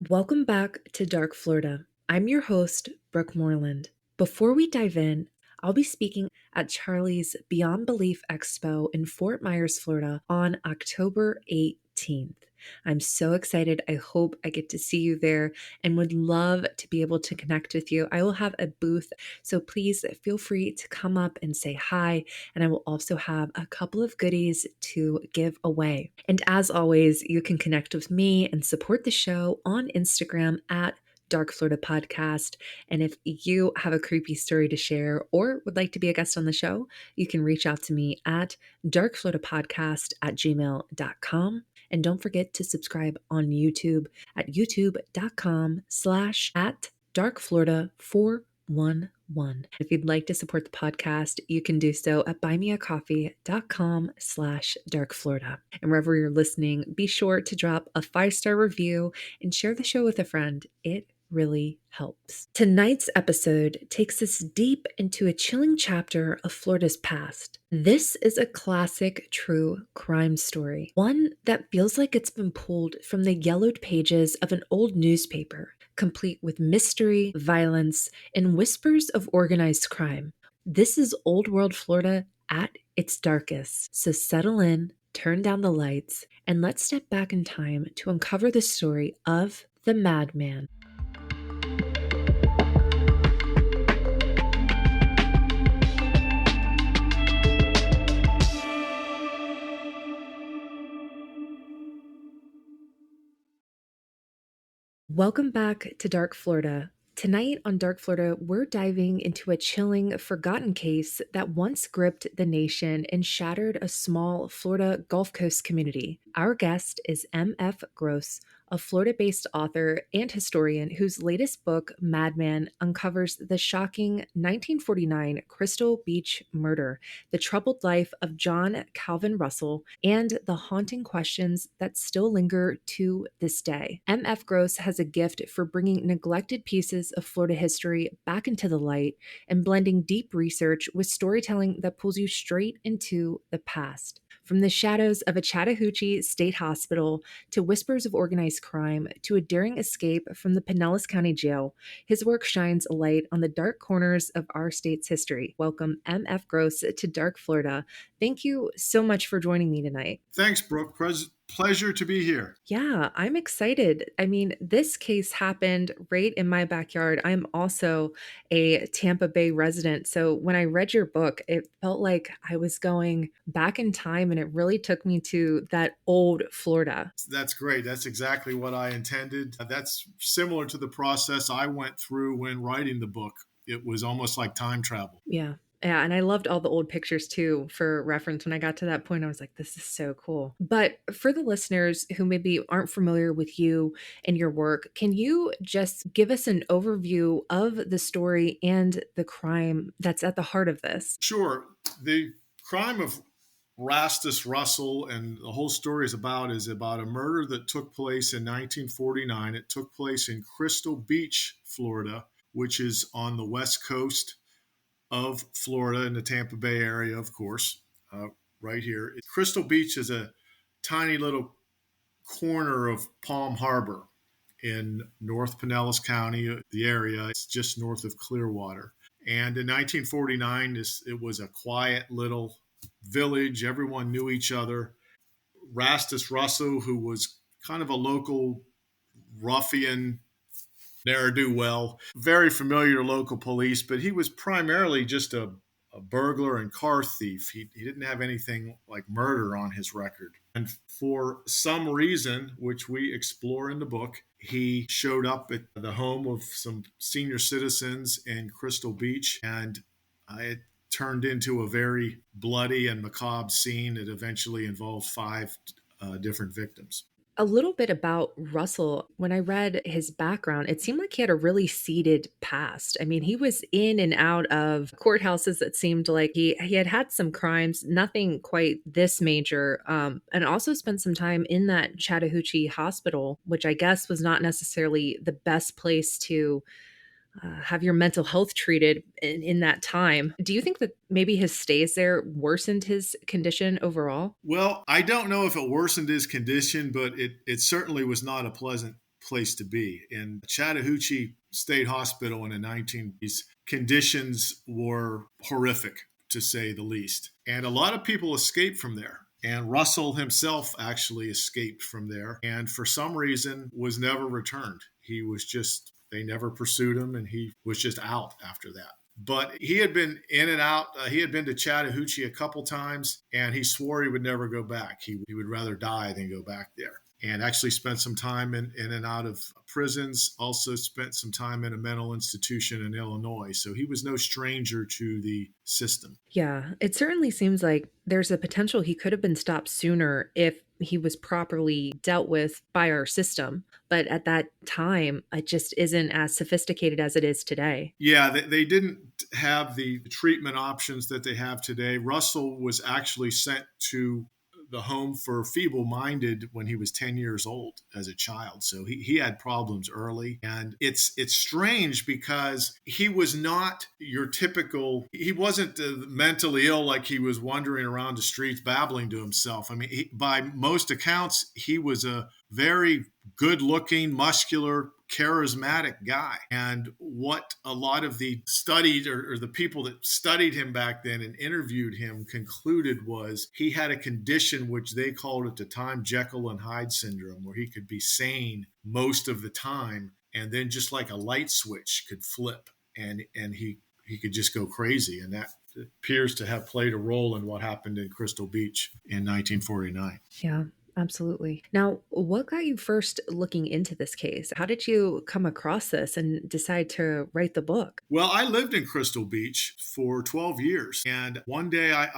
Welcome back to Dark Florida. I'm your host, Brooke Moreland. Before we dive in, I'll be speaking at Charlie's Beyond Belief Expo in Fort Myers, Florida on October 18th. I'm so excited. I hope I get to see you there and would love to be able to connect with you. I will have a booth, so please feel free to come up and say hi. And I will also have a couple of goodies to give away. And as always, you can connect with me and support the show on Instagram at Dark Florida Podcast. And if you have a creepy story to share or would like to be a guest on the show, you can reach out to me at darkfloridatapodcast@gmail.com. And don't forget to subscribe on YouTube at youtube.com/at darkflorida411. If you'd like to support the podcast, you can do so at buymeacoffee.com/darkflorida. And wherever you're listening, be sure to drop a 5-star review and share the show with a friend. It really helps. Tonight's episode takes us deep into a chilling chapter of Florida's past. This is a classic true crime story, one that feels like it's been pulled from the yellowed pages of an old newspaper, complete with mystery, violence, and whispers of organized crime. This is Old World Florida at its darkest. So settle in, turn down the lights, and let's step back in time to uncover the story of the Madman. Welcome back to Dark Florida. Tonight on Dark Florida, we're diving into a chilling, forgotten case that once gripped the nation and shattered a small Florida Gulf Coast community. Our guest is M.F. Gross, a Florida-based author and historian whose latest book, Madman, uncovers the shocking 1949 Crystal Beach murder, the troubled life of John Calvin Russell, and the haunting questions that still linger to this day. M.F. Gross has a gift for bringing neglected pieces of Florida history back into the light and blending deep research with storytelling that pulls you straight into the past. From the shadows of a Chattahoochee State Hospital to whispers of organized crime to a daring escape from the Pinellas County Jail, his work shines a light on the dark corners of our state's history. Welcome, M.F. Gross, to Dark Florida. Thank you so much for joining me tonight. Thanks, Brooke. Pleasure to be here. Yeah, I'm excited. I mean, this case happened right in my backyard. I'm also a Tampa Bay resident. So when I read your book, it felt like I was going back in time and it really took me to that old Florida. That's great. That's exactly what I intended. That's similar to the process I went through when writing the book. It was almost like time travel. Yeah. Yeah, and I loved all the old pictures too for reference. When I got to that point, I was like, this is so cool. But for the listeners who maybe aren't familiar with you and your work, can you just give us an overview of the story and the crime that's at the heart of this? Sure. The crime of Rastus Russell and the whole story is about a murder that took place in 1949. It took place in Crystal Beach, Florida, which is on the west coast of Florida in the Tampa Bay area, of course, right here. Crystal Beach is a tiny little corner of Palm Harbor in North Pinellas County, the area. It's just north of Clearwater. And in 1949, it was a quiet little village. Everyone knew each other. Rastus Russell, who was kind of a local ruffian, ne'er-do-well, very familiar to local police, but he was primarily just a burglar and car thief. He didn't have anything like murder on his record. And for some reason, which we explore in the book, he showed up at the home of some senior citizens in Crystal Beach, and it turned into a very bloody and macabre scene that eventually involved 5 different victims. A little bit about Russell. When I read his background, it seemed like he had a really seeded past. I mean, he was in and out of courthouses that seemed like he had had some crimes, nothing quite this major, and also spent some time in that Chattahoochee hospital, which I guess was not necessarily the best place to have your mental health treated in that time. Do you think that maybe his stays there worsened his condition overall? Well, I don't know if it worsened his condition, but it certainly was not a pleasant place to be. In Chattahoochee State Hospital in the 1980s, conditions were horrific, to say the least. And a lot of people escaped from there. And Russell himself actually escaped from there and for some reason was never returned. He was just, they never pursued him and he was just out after that. But he had been in and out. He had been to Chattahoochee a couple times and he swore he would never go back. He would rather die than go back there. And actually spent some time in and out of prisons, also spent some time in a mental institution in Illinois. So he was no stranger to the system. Yeah, it certainly seems like there's a potential he could have been stopped sooner if he was properly dealt with by our system. But at that time, it just isn't as sophisticated as it is today. Yeah, they didn't have the treatment options that they have today. Russell was actually sent to the home for feeble-minded when he was 10 years old as a child. So he had problems early. And it's strange because he was not your typical, he wasn't mentally ill like he was wandering around the streets babbling to himself. I mean, by most accounts, he was a very good-looking, muscular, charismatic guy. And what a lot of the studied or the people that studied him back then and interviewed him concluded was he had a condition which they called at the time Jekyll and Hyde syndrome, where he could be sane most of the time and then just like a light switch could flip and he could just go crazy. And that appears to have played a role in what happened in Crystal Beach in 1949. Yeah. Absolutely. Now, what got you first looking into this case? How did you come across this and decide to write the book? Well, I lived in Crystal Beach for 12 years. And one day I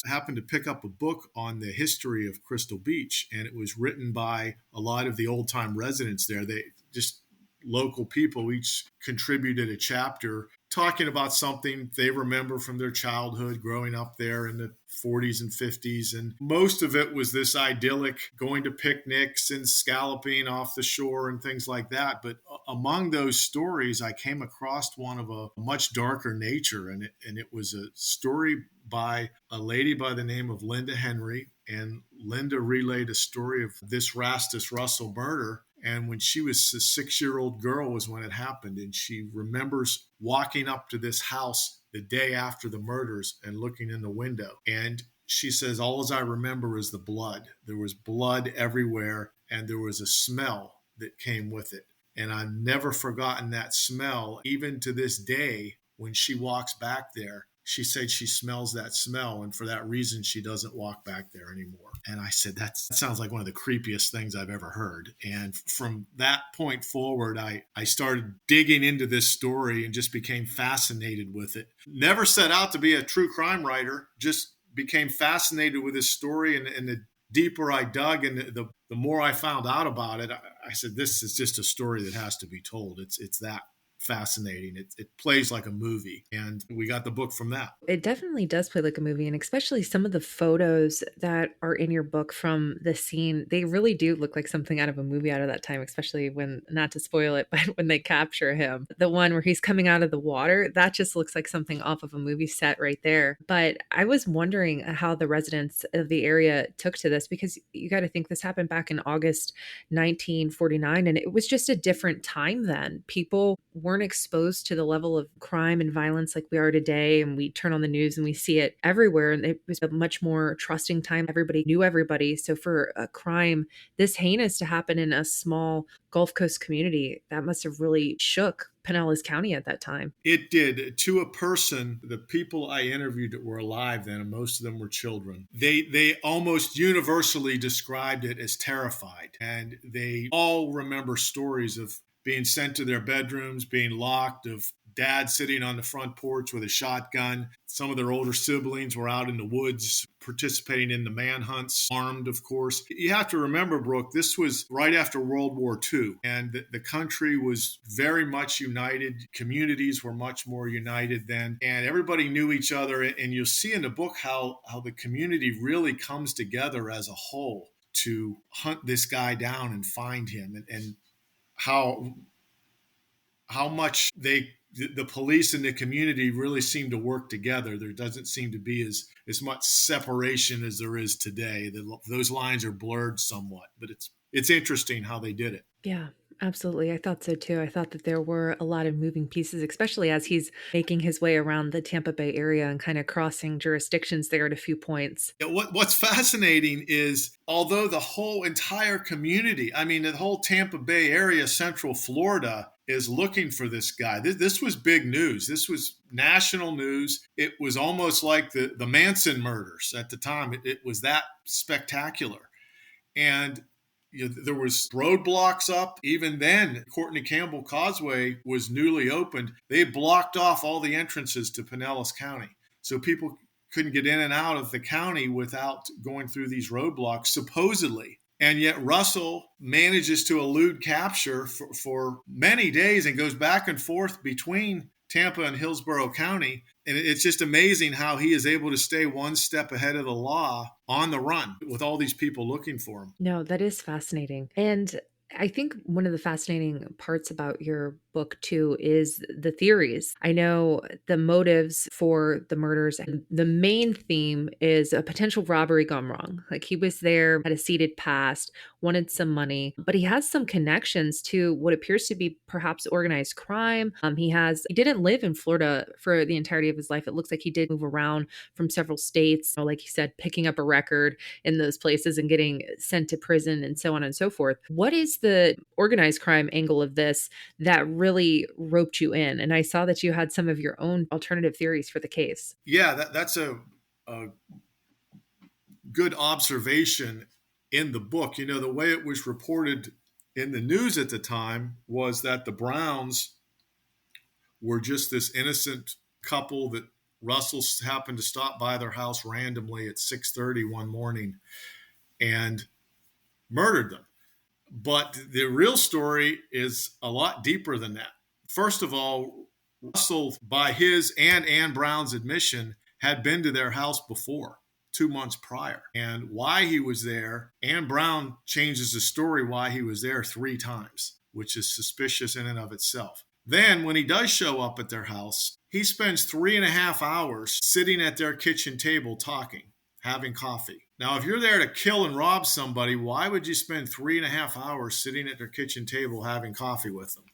happened to pick up a book on the history of Crystal Beach. And it was written by a lot of the old time residents there. They just local people each contributed a chapter talking about something they remember from their childhood growing up there in the 40s and 50s. And most of it was this idyllic going to picnics and scalloping off the shore and things like that. But among those stories, I came across one of a much darker nature. And it was a story by a lady by the name of Linda Henry. And Linda relayed a story of this Rastus Russell murder. And when she was a 6-year-old girl was when it happened. And she remembers walking up to this house the day after the murders and looking in the window. And she says, all as I remember is the blood. There was blood everywhere and there was a smell that came with it. And I've never forgotten that smell. Even to this day, when she walks back there, she said she smells that smell, and for that reason, she doesn't walk back there anymore. And I said, that sounds like one of the creepiest things I've ever heard. And from that point forward, I started digging into this story and just became fascinated with it. Never set out to be a true crime writer, just became fascinated with this story. And the deeper I dug and the more I found out about it, I said, this is just a story that has to be told. It's that fascinating. It plays like a movie, and we got the book from that. It definitely does play like a movie, and especially some of the photos that are in your book from the scene, they really do look like something out of a movie out of that time, especially when, not to spoil it, but when they capture him. The one where he's coming out of the water, that just looks like something off of a movie set right there. But I was wondering how the residents of the area took to this, because you got to think this happened back in August 1949, and it was just a different time then. People weren't exposed to the level of crime and violence like we are today, and we turn on the news and we see it everywhere, and it was a much more trusting time. Everybody knew everybody. So for a crime this heinous to happen in a small Gulf Coast community, that must have really shook Pinellas County at that time. It did. To a person, the people I interviewed that were alive then, and most of them were children, they almost universally described it as terrified. And they all remember stories of being sent to their bedrooms, being locked, of dad sitting on the front porch with a shotgun. Some of their older siblings were out in the woods participating in the manhunts, armed, of course. You have to remember, Brooke, this was right after World War II, and the country was very much united. Communities were much more united then, and everybody knew each other. And you'll see in the book how the community really comes together as a whole to hunt this guy down and find him, and how much the police and the community really seem to work together. There doesn't seem to be as much separation as there is today. Those lines are blurred somewhat, but it's interesting how they did it. Yeah, Absolutely. I thought so too. I thought that there were a lot of moving pieces, especially as he's making his way around the Tampa Bay area and kind of crossing jurisdictions there at a few points. Yeah, what's fascinating is although the whole entire community, I mean, the whole Tampa Bay area, Central Florida, is looking for this guy. This was big news. This was national news. It was almost like the Manson murders at the time. It was that spectacular. And there was roadblocks up. Even then, Courtney Campbell Causeway was newly opened. They blocked off all the entrances to Pinellas County. So people couldn't get in and out of the county without going through these roadblocks, supposedly. And yet Russell manages to elude capture for many days and goes back and forth between Tampa and Hillsborough County. And it's just amazing how he is able to stay one step ahead of the law on the run with all these people looking for him. No, that is fascinating. And I think one of the fascinating parts about your book too is the theories. I know the motives for the murders, and the main theme is a potential robbery gone wrong. Like he was there, had a seeded past, wanted some money, but he has some connections to what appears to be perhaps organized crime. He didn't live in Florida for the entirety of his life. It looks like he did move around from several states, like you said, picking up a record in those places and getting sent to prison and so on and so forth. What is the organized crime angle of this that really roped you in? And I saw that you had some of your own alternative theories for the case. Yeah, that's a good observation in the book. The way it was reported in the news at the time was that the Browns were just this innocent couple that Russell happened to stop by their house randomly at 6:30 one morning and murdered them. But the real story is a lot deeper than that. First of all, Russell, by his and Ann Brown's admission, had been to their house before, 2 months prior. And why he was there, Ann Brown changes the story why he was there 3 times, which is suspicious in and of itself. Then, when he does show up at their house, he spends 3.5 hours sitting at their kitchen table talking, having coffee. Now, if you're there to kill and rob somebody, why would you spend 3.5 hours sitting at their kitchen table having coffee with them?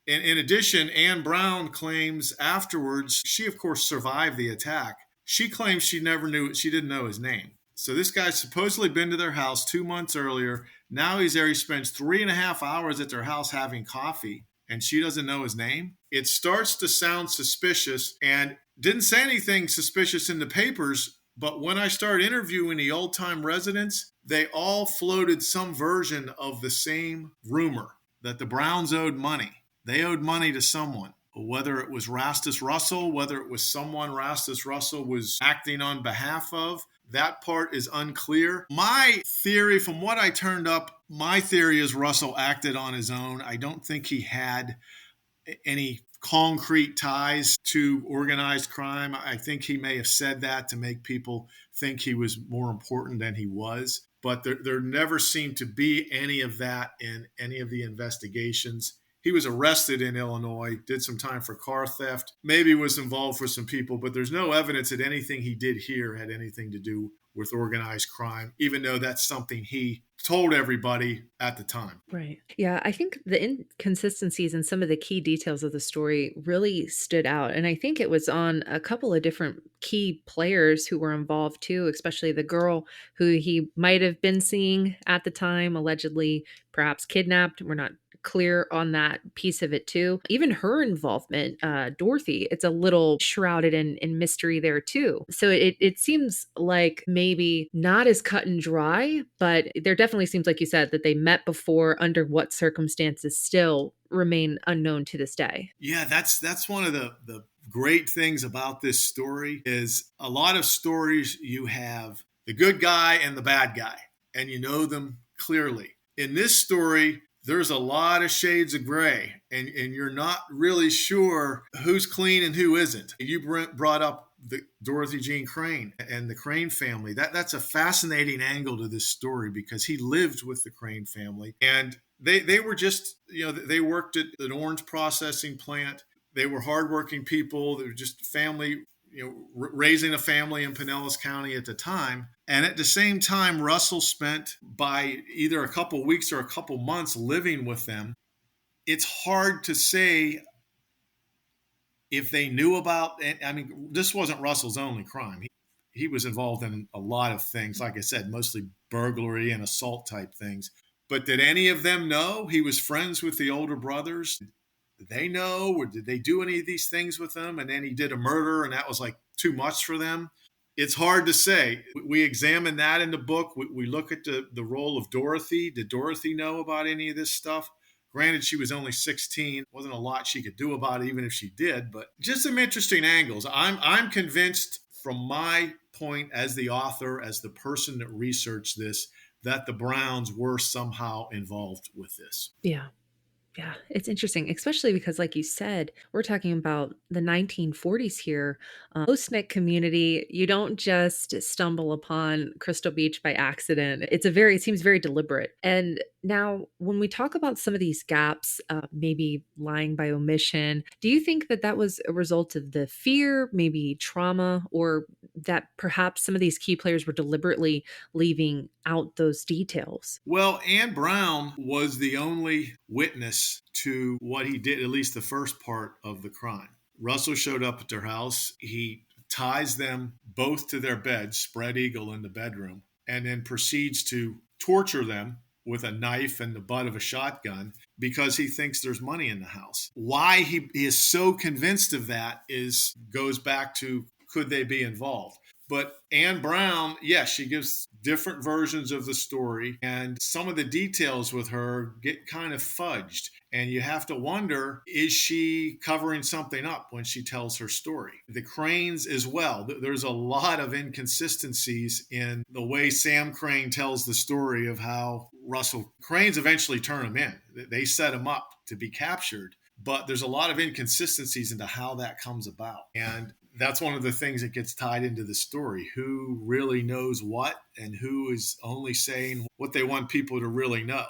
In addition, Ann Brown claims afterwards, she of course survived the attack. She claims she didn't know his name. So this guy's supposedly been to their house 2 months earlier. Now he's there. He spends 3.5 hours at their house having coffee, and she doesn't know his name. It starts to sound suspicious, and didn't say anything suspicious in the papers. But when I started interviewing the old-time residents, they all floated some version of the same rumor that the Browns owed money. They owed money to someone, whether it was Rastus Russell, whether it was someone Rastus Russell was acting on behalf of. That part is unclear. My theory, from what I turned up, my theory is Russell acted on his own. I don't think he had any concrete ties to organized crime. I think he may have said that to make people think he was more important than he was. But there never seemed to be any of that in any of the investigations. He was arrested in Illinois, did some time for car theft, maybe was involved with some people, but there's no evidence that anything he did here had anything to do with organized crime, even though that's something he told everybody at the time. Right. Yeah, I think the inconsistencies in some of the key details of the story really stood out. And I think it was on a couple of different key players who were involved too, especially the girl who he might have been seeing at the time, allegedly perhaps kidnapped. We're not clear on that piece of it too. Even her involvement, Dorothy, it's a little shrouded in mystery there too. So it seems like maybe not as cut and dry, but there definitely seems, like you said, that they met before, under what circumstances still remain unknown to this day. Yeah, that's one of the great things about this story is a lot of stories you have the good guy and the bad guy, and you know them clearly. In this story, there's a lot of shades of gray, and you're not really sure who's clean and who isn't. You brought up the Dorothy Jean Crane and the Crane family. That's a fascinating angle to this story because he lived with the Crane family, and they were just, they worked at an orange processing plant. They were hardworking people. They were just family, raising a family in Pinellas County at the time. And at the same time, Russell spent by either a couple weeks or a couple months living with them. It's hard to say if they knew about. I mean, this wasn't Russell's only crime. He was involved in a lot of things, like I said, mostly burglary and assault type things. But did any of them know he was friends with the older brothers? Did they know, or did they do any of these things with them? And then he did a murder, and that was like too much for them. It's hard to say. We examine that in the book. We look at the role of Dorothy. Did Dorothy know about any of this stuff? Granted, she was only 16. Wasn't a lot she could do about it, even if she did. But just some interesting angles. I'm convinced, from my point as the author, as the person that researched this, that the Brownes were somehow involved with this. Yeah. Yeah, it's interesting, especially because, like you said, we're talking about the 1940s here. Close-knit community. You don't just stumble upon Crystal Beach by accident. It seems very deliberate. And now, when we talk about some of these gaps, maybe lying by omission, do you think that that was a result of the fear, maybe trauma, or that perhaps some of these key players were deliberately leaving out those details? Well, Anne Browne was the only witness to what he did, at least the first part of the crime. Russell showed up at their house. He ties them both to their beds, spread eagle in the bedroom, and then proceeds to torture them with a knife and the butt of a shotgun because he thinks there's money in the house. Why he is so convinced of that goes back to, could they be involved? But Anne Browne, yes, she gives different versions of the story, and some of the details with her get kind of fudged. And you have to wonder, is she covering something up when she tells her story? The Cranes as well. There's a lot of inconsistencies in the way Sam Crane tells the story of how Russell Cranes eventually turn him in. They set him up to be captured, but there's a lot of inconsistencies into how that comes about. And that's one of the things that gets tied into the story. Who really knows what, and who is only saying what they want people to really know.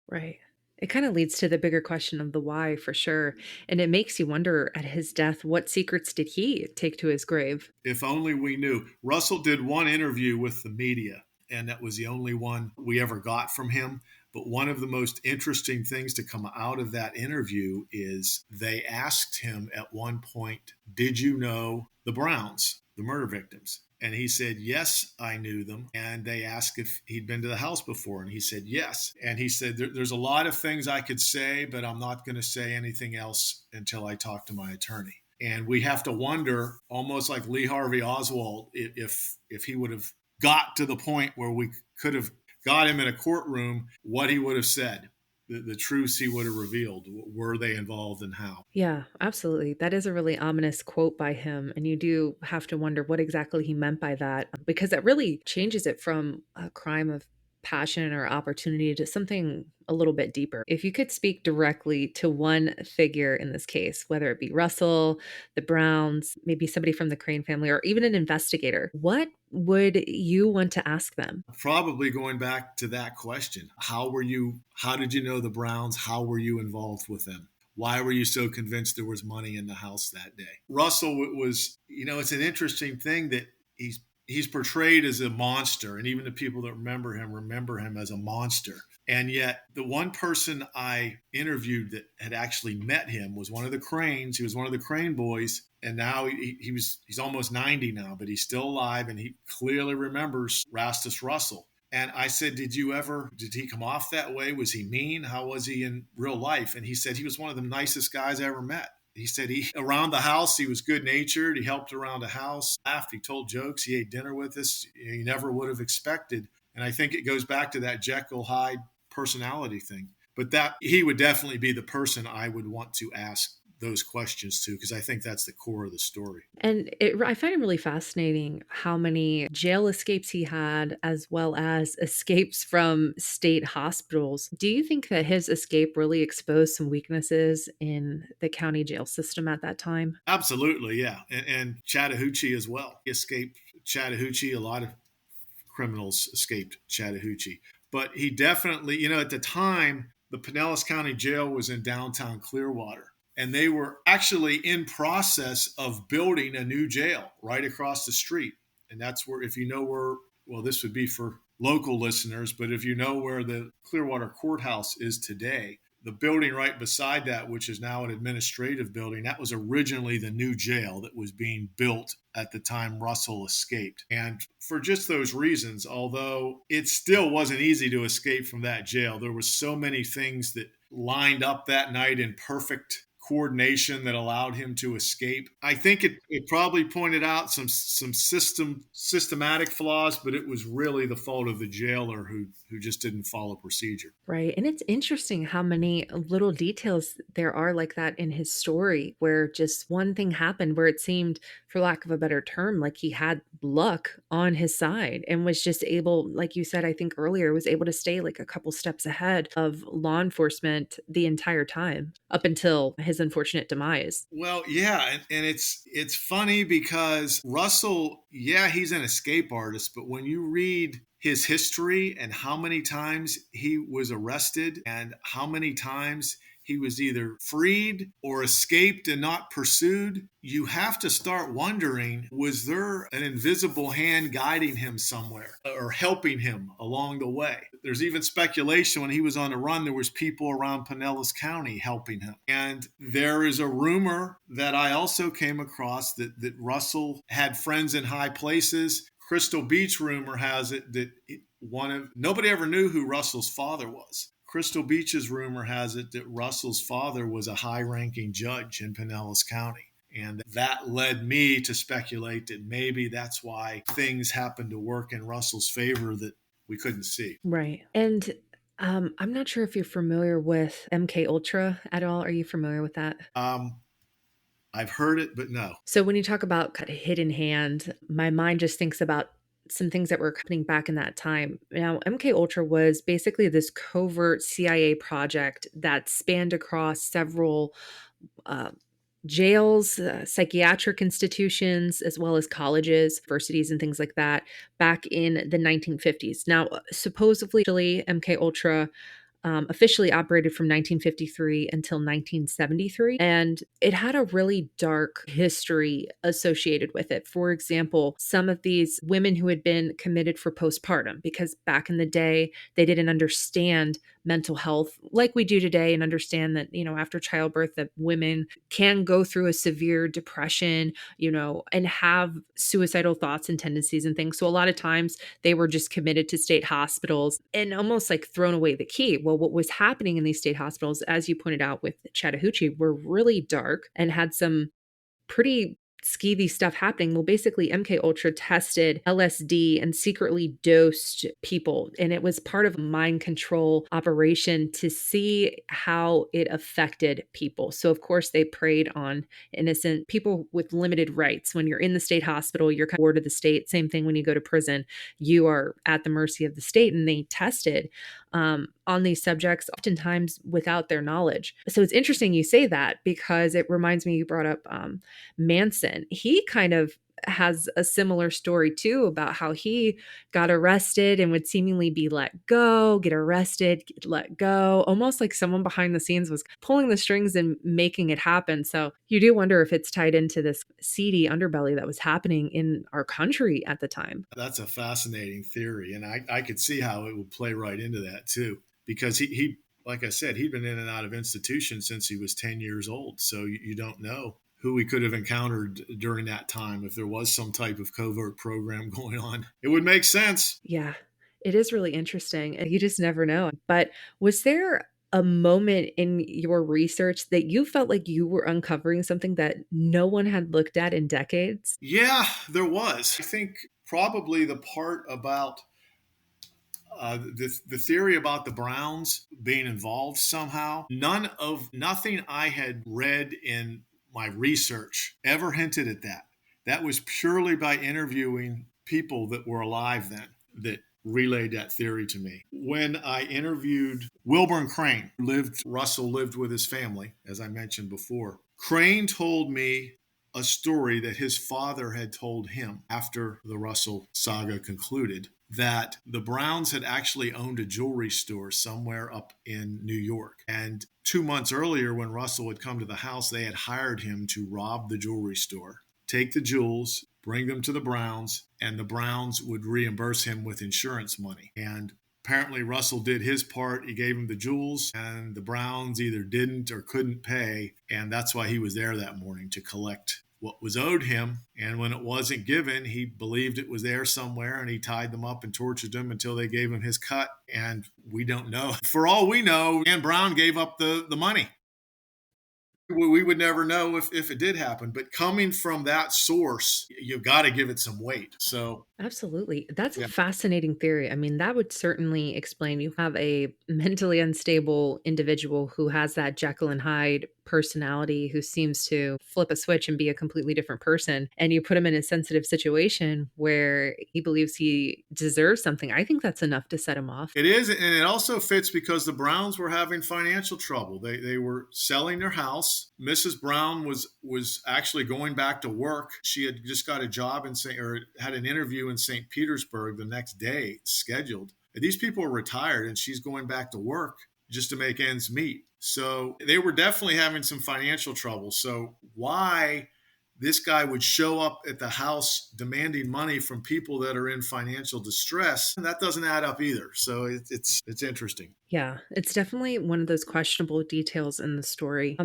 Right. It kind of leads to the bigger question of the why for sure. And it makes you wonder at his death, what secrets did he take to his grave? If only we knew. Russell did one interview with the media, and that was the only one we ever got from him. But one of the most interesting things to come out of that interview is they asked him at one point, did you know the Brownes, the murder victims? And he said, yes, I knew them. And they asked if he'd been to the house before. And he said, yes. And he said, there's a lot of things I could say, but I'm not going to say anything else until I talk to my attorney. And we have to wonder, almost like Lee Harvey Oswald, if he would have got to the point where we could have got him in a courtroom, what he would have said, the truths he would have revealed. Were they involved, and how? Yeah, absolutely. That is a really ominous quote by him. And you do have to wonder what exactly he meant by that, because that really changes it from a crime of passion or opportunity to something a little bit deeper. If you could speak directly to one figure in this case, whether it be Russell, the Browns, maybe somebody from the Crane family, or even an investigator, what would you want to ask them? Probably going back to that question. How did you know the Browns? How were you involved with them? Why were you so convinced there was money in the house that day? Russell was, it's an interesting thing that he's portrayed as a monster, and even the people that remember him as a monster. And yet, the one person I interviewed that had actually met him was one of the Cranes. He was one of the Crane boys, and now he's almost 90 now, but he's still alive, and he clearly remembers Rastus Russell. And I said, did he come off that way? Was he mean? How was he in real life? And he said he was one of the nicest guys I ever met. He said around the house, he was good natured. He helped around the house, laughed, he told jokes, he ate dinner with us. He never would have expected. And I think it goes back to that Jekyll Hyde personality thing. But that he would definitely be the person I would want to ask those questions to, because I think that's the core of the story. And I find it really fascinating how many jail escapes he had, as well as escapes from state hospitals. Do you think that his escape really exposed some weaknesses in the county jail system at that time? Absolutely, yeah. And Chattahoochee as well. He escaped Chattahoochee. A lot of criminals escaped Chattahoochee. But he definitely, at the time, the Pinellas County Jail was in downtown Clearwater. and they were actually in process of building a new jail right across the street. And that's where, if you know where, well, this would be for local listeners, but if you know where the Clearwater Courthouse is today, the building right beside that, which is now an administrative building, that was originally the new jail that was being built at the time Russell escaped. And for just those reasons, although it still wasn't easy to escape from that jail, there were so many things that lined up that night in perfect coordination that allowed him to escape. I think it probably pointed out some systematic flaws, but it was really the fault of the jailer who just didn't follow procedure. Right. And it's interesting how many little details there are like that in his story, where just one thing happened where it seemed, for lack of a better term, like he had luck on his side and was just able, like you said, I think earlier, was able to stay like a couple steps ahead of law enforcement the entire time up until his unfortunate demise. Well, yeah, and it's funny because Russell, yeah, he's an escape artist, but when you read his history and how many times he was arrested and how many times he was either freed or escaped and not pursued, you have to start wondering, was there an invisible hand guiding him somewhere or helping him along the way? There's even speculation when he was on the run, there was people around Pinellas County helping him. And there is a rumor that I also came across that Russell had friends in high places. Crystal Beach rumor has it that nobody ever knew who Russell's father was. Crystal Beach's rumor has it that Russell's father was a high-ranking judge in Pinellas County. And that led me to speculate that maybe that's why things happened to work in Russell's favor that we couldn't see. Right. And I'm not sure if you're familiar with MK Ultra at all. Are you familiar with that? Um, I've heard it, but no. So when you talk about kind of hidden hand, my mind just thinks about some things that were happening back in that time. Now, MK Ultra was basically this covert CIA project that spanned across several uh, jails, psychiatric institutions, as well as colleges, universities, and things like that back in the 1950s. Now, supposedly, MK Ultra officially operated from 1953 until 1973. And it had a really dark history associated with it. For example, some of these women who had been committed for postpartum, because back in the day, they didn't understand mental health like we do today and understand that, after childbirth, that women can go through a severe depression, and have suicidal thoughts and tendencies and things. So a lot of times they were just committed to state hospitals and almost like thrown away the key. Well, what was happening in these state hospitals, as you pointed out with Chattahoochee, were really dark and had some pretty skeevy stuff happening. Well, basically, MK Ultra tested LSD and secretly dosed people, and it was part of a mind control operation to see how it affected people. So, of course, they preyed on innocent people with limited rights. When you're in the state hospital, you're kind of ward of the state. Same thing when you go to prison, you are at the mercy of the state. And they tested on these subjects, oftentimes without their knowledge. So it's interesting you say that, because it reminds me, you brought up Manson. He kind of has a similar story too, about how he got arrested and would seemingly be let go, get arrested, get let go, almost like someone behind the scenes was pulling the strings and making it happen. So you do wonder if it's tied into this seedy underbelly that was happening in our country at the time. That's a fascinating theory. And I could see how it would play right into that too, because he like I said, he'd been in and out of institutions since he was 10 years old. So you don't know who we could have encountered during that time if there was some type of covert program going on. It would make sense. Yeah, it is really interesting. And you just never know. But was there a moment in your research that you felt like you were uncovering something that no one had looked at in decades? Yeah, there was. I think probably the part about the theory about the Browns being involved somehow. Nothing I had read in my research ever hinted at that. That was purely by interviewing people that were alive then that relayed that theory to me. When I interviewed Wilburn Crane, Russell lived with his family, as I mentioned before. Crane told me a story that his father had told him after the Russell saga concluded, that the Browns had actually owned a jewelry store somewhere up in New York. And 2 months earlier, when Russell had come to the house, they had hired him to rob the jewelry store, take the jewels, bring them to the Browns, and the Browns would reimburse him with insurance money. And apparently Russell did his part. He gave him the jewels, and the Browns either didn't or couldn't pay. And that's why he was there that morning, to collect what was owed him. And when it wasn't given, he believed it was there somewhere, and he tied them up and tortured them until they gave him his cut. And we don't know. For all we know, Dan Browne gave up the money. We would never know if it did happen. But coming from that source, you've got to give it some weight. So, Absolutely. That's a yeah. fascinating theory. I mean, that would certainly explain you have a mentally unstable individual who has that Jekyll and Hyde personality, who seems to flip a switch and be a completely different person. And you put him in a sensitive situation where he believes he deserves something. I think that's enough to set him off. It is, and it also fits because the Browns were having financial trouble. They were selling their house. Mrs. Browne was actually going back to work. She had just got a job in St. or had an interview in St. Petersburg the next day scheduled. And these people are retired, and she's going back to work just to make ends meet. So they were definitely having some financial trouble. So why this guy would show up at the house demanding money from people that are in financial distress, that doesn't add up either. So it's interesting. Yeah, it's definitely one of those questionable details in the story.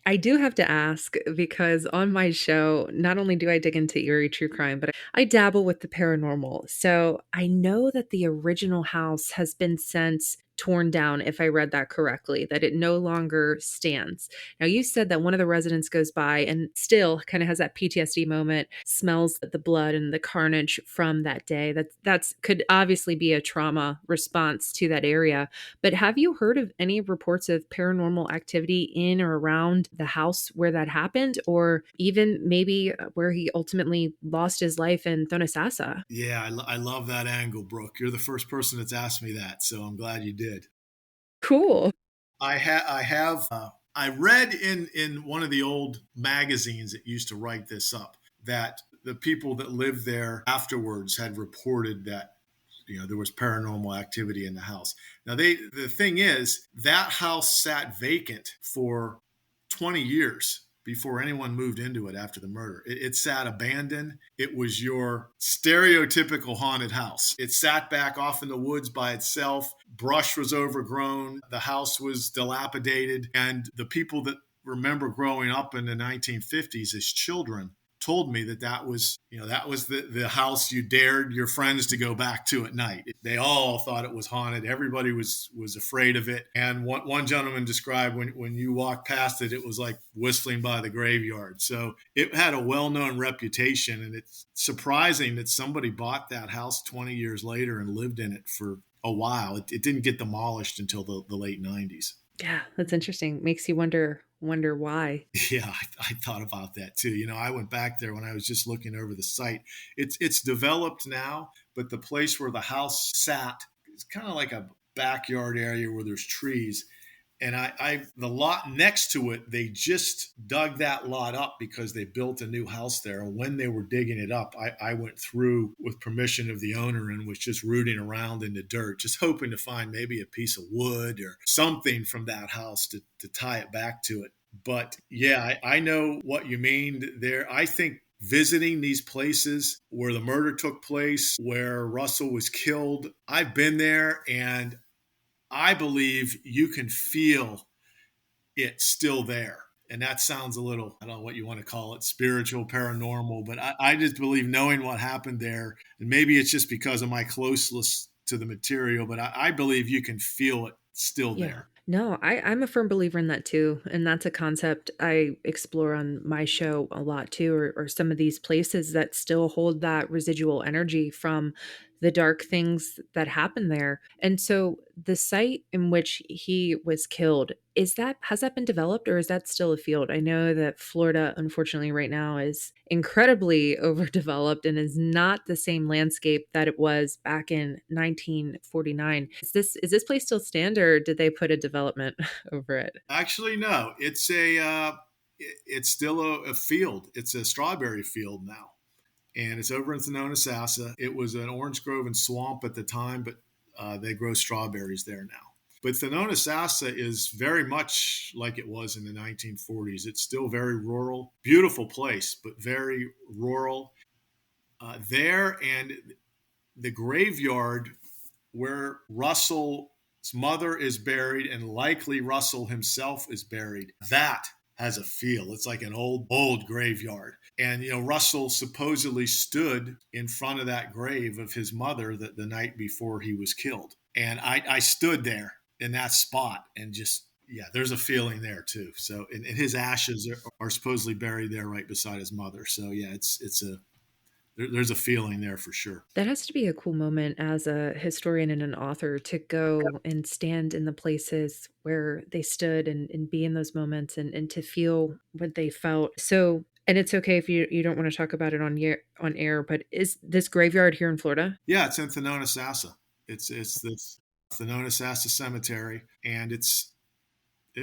I do have to ask because on my show, not only do I dig into eerie true crime, but I dabble with the paranormal. So I know that the original house has been since torn down, if I read that correctly, that it no longer stands. Now, you said that one of the residents goes by and still kind of has that PTSD moment, smells the blood and the carnage from that day. That's could obviously be a trauma response to that area. But have you heard of any reports of paranormal activity in or around the house where that happened, or even maybe where he ultimately lost his life in Thonasasa? Yeah, I love that angle, Brooke. You're the first person that's asked me that, so I'm glad you did. Cool. I read in one of the old magazines that used to write this up that the people that lived there afterwards had reported that there was paranormal activity in the house. Now the thing is that house sat vacant for 20 years before anyone moved into it after the murder. It sat abandoned. It was your stereotypical haunted house. It sat back off in the woods by itself. Brush was overgrown. The house was dilapidated. And the people that remember growing up in the 1950s as children told me that was the house you dared your friends to go back to at night. They all thought it was haunted. Everybody was afraid of it. And one gentleman described when you walked past it, it was like whistling by the graveyard. So it had a well-known reputation, and it's surprising that somebody bought that house 20 years later and lived in it for a while. It didn't get demolished until the late 90s. Yeah, that's interesting. Makes you wonder why. Yeah, I thought about that too. I went back there when I was just looking over the site. It's developed now, but the place where the house sat is kind of like a backyard area where there's trees. And the lot next to it, they just dug that lot up because they built a new house there. And when they were digging it up, I went through with permission of the owner and was just rooting around in the dirt, just hoping to find maybe a piece of wood or something from that house to tie it back to it. But yeah, I know what you mean there. I think visiting these places where the murder took place, where Russell was killed, I've been there, and I believe you can feel it still there. And that sounds a little, I don't know what you want to call it, spiritual, paranormal, but I just believe knowing what happened there, and maybe it's just because of my closeness to the material, but I believe you can feel it still Yeah. there. No, I'm a firm believer in that too. And that's a concept I explore on my show a lot too, or some of these places that still hold that residual energy from the dark things that happened there. And so the site in which he was killed, has that been developed, or is that still a field? I know that Florida, unfortunately, right now is incredibly overdeveloped and is not the same landscape that it was back in 1949. Is this place still stand, or did they put a development over it? Actually, no, it's still a field. It's a strawberry field now. and it's over in Thonotosassa. It was an orange grove and swamp at the time, but they grow strawberries there now. But Thonotosassa is very much like it was in the 1940s. It's still very rural, beautiful place, but very rural. There, and the graveyard where Russell's mother is buried and likely Russell himself is buried, that has a feel. It's like an old graveyard. And, Russell supposedly stood in front of that grave of his mother the night before he was killed. And I stood there in that spot and just, yeah, there's a feeling there too. So, and his ashes are supposedly buried there right beside his mother. So yeah, there's a feeling there for sure. That has to be a cool moment as a historian and an author to go and stand in the places where they stood and be in those moments and to feel what they felt. So, and it's okay if you don't want to talk about it on air, but is this graveyard here in Florida? Yeah, it's in Thonotosassa. It's this Thonotosassa Cemetery, and it's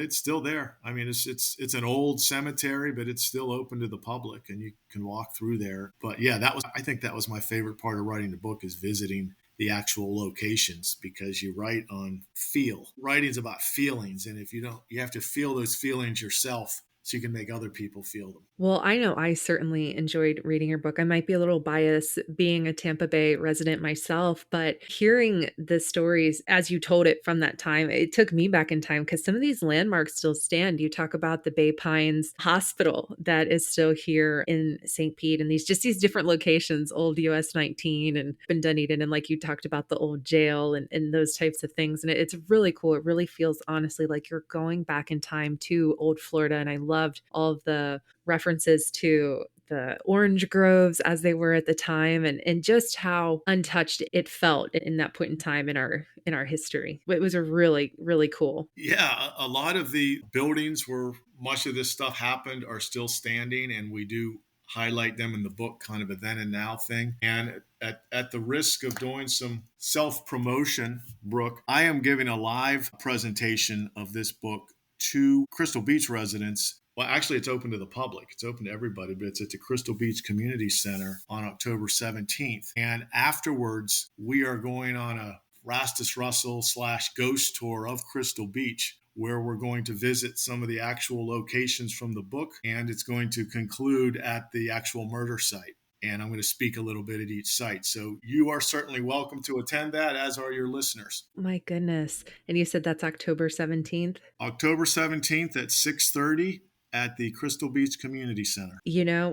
still there. I mean, it's an old cemetery, but it's still open to the public, and you can walk through there. But yeah, I think that was my favorite part of writing the book, is visiting the actual locations, because you write on feel. Writing's about feelings, and if you don't, you have to feel those feelings yourself so you can make other people feel them. Well, I know I certainly enjoyed reading your book. I might be a little biased being a Tampa Bay resident myself, but hearing the stories as you told it from that time, it took me back in time because some of these landmarks still stand. You talk about the Bay Pines Hospital that is still here in St. Pete, and these different locations, old US 19 and Dunedin, and like you talked about the old jail and those types of things. And it's really cool. It really feels honestly like you're going back in time to old Florida. And I loved all of the references to the orange groves as they were at the time and just how untouched it felt in that point in time in our history. It was a really, really cool. Yeah, a lot of the buildings where much of this stuff happened are still standing, and we do highlight them in the book, kind of a then and now thing. And at the risk of doing some self promotion, Brooke, I am giving a live presentation of this book to Crystal Beach residents. Well, actually, it's open to the public. It's open to everybody, but it's at the Crystal Beach Community Center on October 17th. And afterwards, we are going on a Rastus Russell / ghost tour of Crystal Beach, where we're going to visit some of the actual locations from the book. And it's going to conclude at the actual murder site. And I'm going to speak a little bit at each site. So you are certainly welcome to attend that, as are your listeners. My goodness. And you said that's October 17th? October 17th at 6:30 at the Crystal Beach Community Center.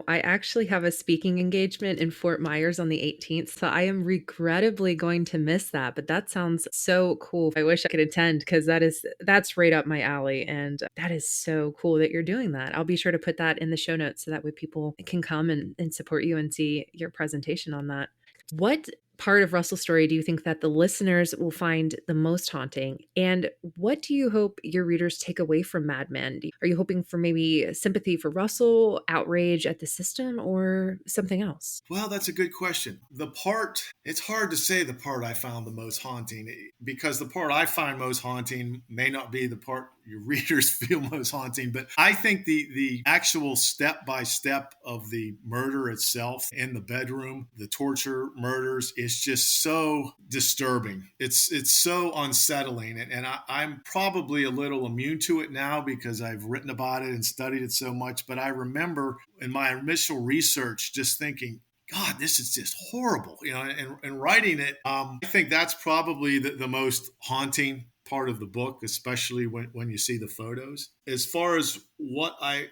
I actually have a speaking engagement in Fort Myers on the 18th, so I am regrettably going to miss that, but that sounds so cool. I wish I could attend because that's right up my alley, and that is so cool that you're doing that. I'll be sure to put that in the show notes so that way people can come and support you and see your presentation on that. What part of Russell's story do you think that the listeners will find the most haunting? And what do you hope your readers take away from Madman? Are you hoping for maybe sympathy for Russell, outrage at the system, or something else? Well, that's a good question. It's hard to say the part I found the most haunting, because the part I find most haunting may not be the part your readers feel most haunting. But I think the actual step by step of the murder itself in the bedroom, the torture murders, is just so disturbing. It's so unsettling. And I'm probably a little immune to it now because I've written about it and studied it so much. But I remember in my initial research just thinking, God, this is just horrible, and writing it. I think that's probably the most haunting part of the book, especially when you see the photos. As far as what I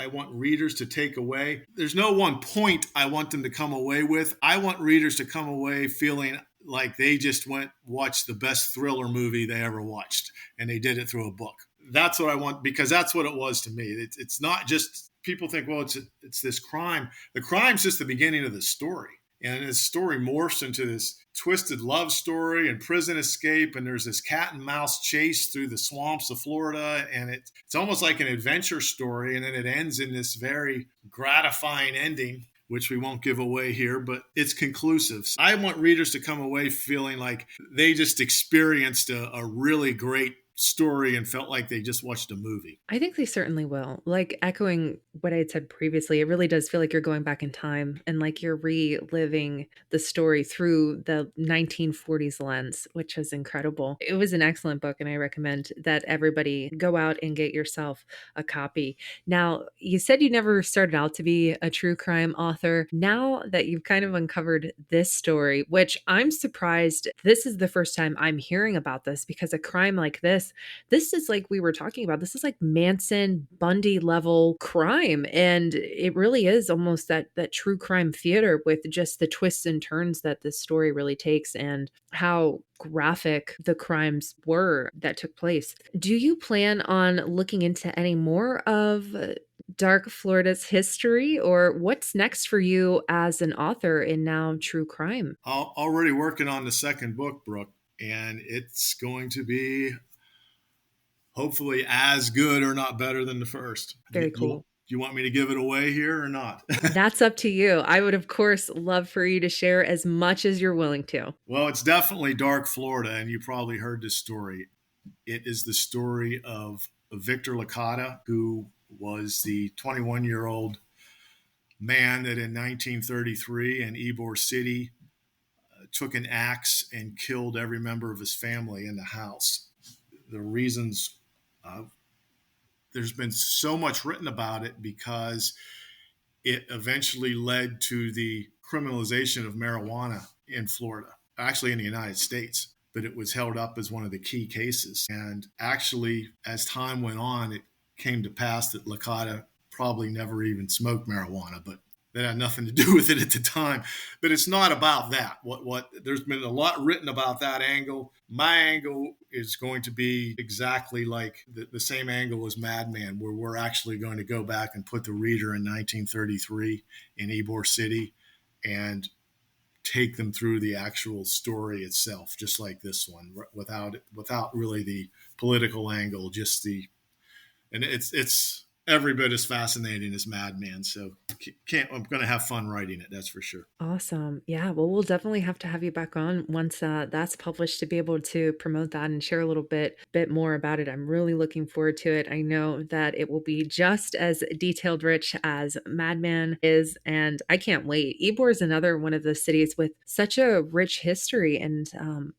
want readers to take away, there's no one point I want them to come away with. I want readers to come away feeling like they just watched the best thriller movie they ever watched, and they did it through a book. That's what I want, because that's what it was to me. It's not just, people think, well, it's this crime. The crime's just the beginning of the story. And the story morphs into this twisted love story and prison escape. And there's this cat and mouse chase through the swamps of Florida. And it's almost like an adventure story. And then it ends in this very gratifying ending, which we won't give away here, but it's conclusive. I want readers to come away feeling like they just experienced a really great story and felt like they just watched a movie. I think they certainly will. Like, echoing what I had said previously, it really does feel like you're going back in time and like you're reliving the story through the 1940s lens, which is incredible. It was an excellent book, and I recommend that everybody go out and get yourself a copy. Now, you said you never started out to be a true crime author. Now that you've kind of uncovered this story, which I'm surprised this is the first time I'm hearing about this, because a crime like this is like we were talking about. This is like Manson, Bundy level crime. And it really is almost that true crime theater, with just the twists and turns that this story really takes, and how graphic the crimes were that took place. Do you plan on looking into any more of Dark Florida's history, or what's next for you as an author in now true crime? Already working on the second book, Brooke, and it's going to be hopefully as good or not better than the first. Very Do cool. you want me to give it away here or not? That's up to you. I would, of course, love for you to share as much as you're willing to. Well, it's definitely dark Florida, and you probably heard this story. It is the story of Victor Licata, who was the 21-year-old man that in 1933 in Ybor City took an axe and killed every member of his family in the house. The reasons, uh, there's been so much written about it because it eventually led to the criminalization of marijuana in Florida, actually in the United States. But it was held up as one of the key cases. And actually, as time went on, it came to pass that Licata probably never even smoked marijuana, but that had nothing to do with it at the time. But it's not about that. What there's been a lot written about that angle. My angle is going to be exactly like the same angle as Madman, where we're actually going to go back and put the reader in 1933 in Ybor City and take them through the actual story itself, just like this one, without really the political angle, just the and it's every bit as fascinating as Madman. So can't I'm going to have fun writing it. That's for sure. Awesome. Yeah. Well, we'll definitely have to have you back on once that's published to be able to promote that and share a little bit more about it. I'm really looking forward to it. I know that it will be just as detailed rich as Madman is, and I can't wait. Ybor is another one of the cities with such a rich history, and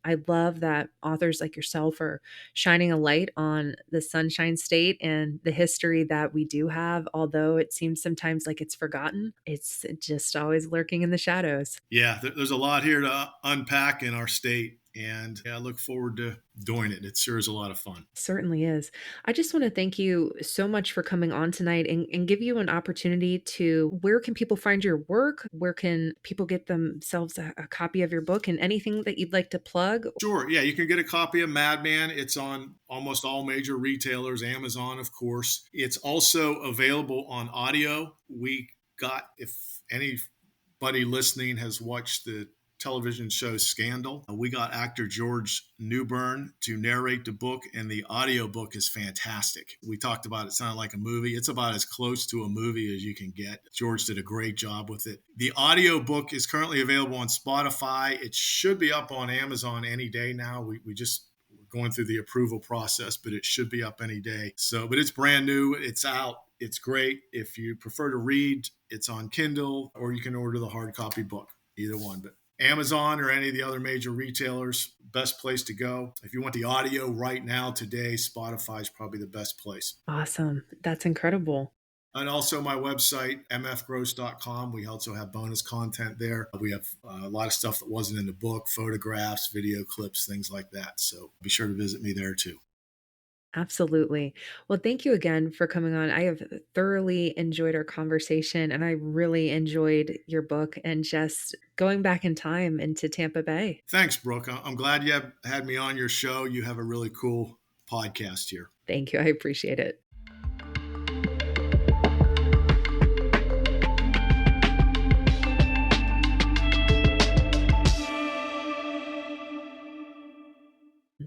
I love that authors like yourself are shining a light on the Sunshine State and the history that we do have. Although it seems sometimes like it's forgotten, it's just always lurking in the shadows. Yeah, there's a lot here to unpack in our state, and yeah, I look forward to doing it. It sure is a lot of fun. Certainly is. I just want to thank you so much for coming on tonight, and give you an opportunity to, where can people find your work? Where can people get themselves a copy of your book, and anything that you'd like to plug? Sure. Yeah, you can get a copy of Madman. It's on almost all major retailers, Amazon, of course. It's also available on audio. We got, if anybody listening has watched the television show Scandal, we got actor George Newbern to narrate the book, and the audio book is fantastic. We talked about it sounded like a movie. It's about as close to a movie as you can get. George did a great job with it. The audio book is currently available on Spotify. It should be up on Amazon any day now. We just going through the approval process, but it should be up any day. So, but it's brand new. It's out. It's great. If you prefer to read, it's on Kindle, or you can order the hard copy book, either one. But Amazon or any of the other major retailers, best place to go. If you want the audio right now, today, Spotify is probably the best place. Awesome. That's incredible. And also my website, mfgross.com. We also have bonus content there. We have a lot of stuff that wasn't in the book, photographs, video clips, things like that. So be sure to visit me there too. Absolutely. Well, thank you again for coming on. I have thoroughly enjoyed our conversation, and I really enjoyed your book and just going back in time into Tampa Bay. Thanks, Brooke. I'm glad you have had me on your show. You have a really cool podcast here. Thank you. I appreciate it.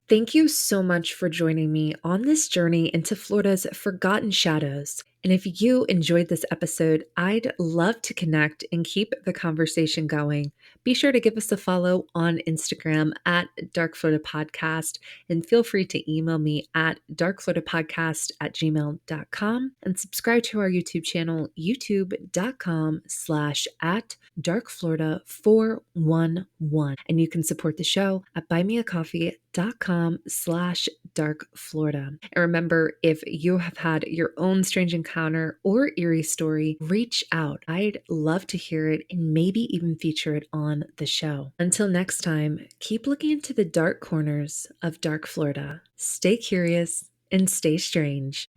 Thank you so much for joining me on this journey into Florida's forgotten shadows. And if you enjoyed this episode, I'd love to connect and keep the conversation going. Be sure to give us a follow on Instagram at Dark Florida Podcast, and feel free to email me at darkfloridatopodcast@gmail.com, and subscribe to our YouTube channel, youtube.com/at darkflorida411. And you can support the show at buymeacoffee.com/darkflorida. And remember, if you have had your own strange encounter or eerie story, reach out. I'd love to hear it and maybe even feature it on the show. Until next time, keep looking into the dark corners of Dark Florida. Stay curious and stay strange.